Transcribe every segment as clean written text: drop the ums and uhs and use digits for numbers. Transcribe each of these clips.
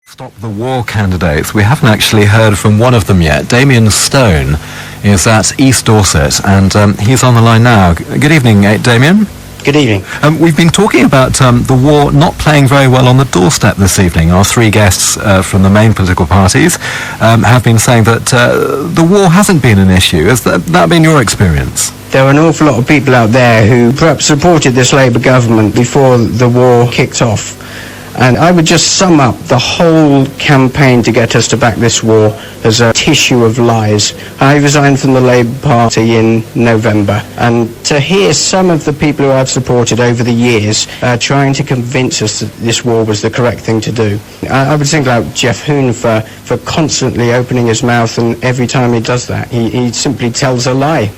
Stop the War candidates. We haven't actually heard from one of them yet. Damien Stone is at East Dorset, and he's on the line now. Good evening, Damien. Good evening. We've been talking about the war not playing very well on the doorstep this evening. Our three guests from the main political parties have been saying that the war hasn't been an issue. Has that been your experience? There are an awful lot of people out there who perhaps supported this Labour government before the war kicked off. And I would just sum up the whole campaign to get us to back this war as a tissue of lies. I resigned from the Labour Party in November, and to hear some of the people who I've supported over the years trying to convince us that this war was the correct thing to do. I would single out Jeff Hoon for constantly opening his mouth, and every time he does that, he simply tells a lie.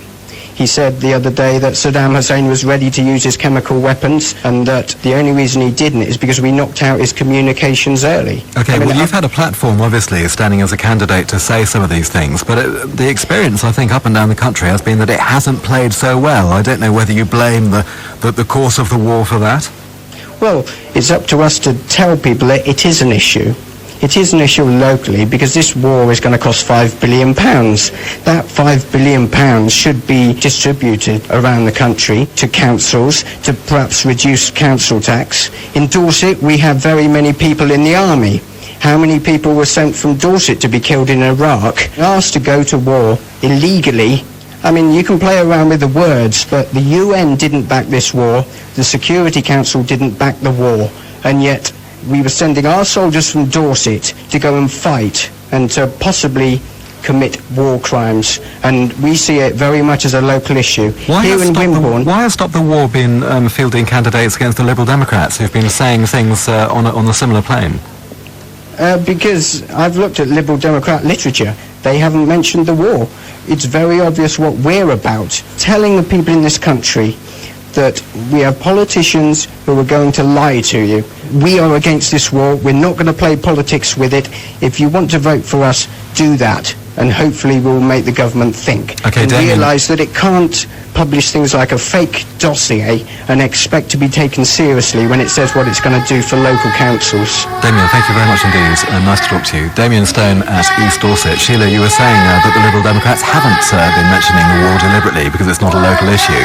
He said the other day that Saddam Hussein was ready to use his chemical weapons, and that the only reason he didn't is because we knocked out his communications early. Okay, well, you've had a platform, obviously, standing as a candidate to say some of these things, but the experience, I think, up and down the country has been that it hasn't played so well. I don't know whether you blame the course of the war for that. Well, it's up to us to tell people that it is an issue. It is an issue locally because this war is going to cost £5 billion. That £5 billion should be distributed around the country to councils to perhaps reduce council tax. In Dorset, we have very many people in the army. How many people were sent from Dorset to be killed in Iraq, asked to go to war illegally? I mean, you can play around with the words, but the UN didn't back this war, the Security Council didn't back the war, and yet we were sending our soldiers from Dorset to go and fight and to possibly commit war crimes, and we see it very much as a local issue. Why has Stop the War been fielding candidates against the Liberal Democrats who've been saying things on a similar plane? Because I've looked at Liberal Democrat literature. They haven't mentioned the war. It's very obvious what we're about, telling the people in this country that we have politicians who are going to lie to you. We are against this war. We're not going to play politics with it. If you want to vote for us, do that, and hopefully we'll make the government think and realise that it can't publish things like a fake dossier and expect to be taken seriously when it says what it's going to do for local councils. Damien, thank you very much indeed. Nice to talk to you. Damien Stone at East Dorset. Sheila, you were saying that the Liberal Democrats haven't been mentioning the war deliberately because it's not a local issue.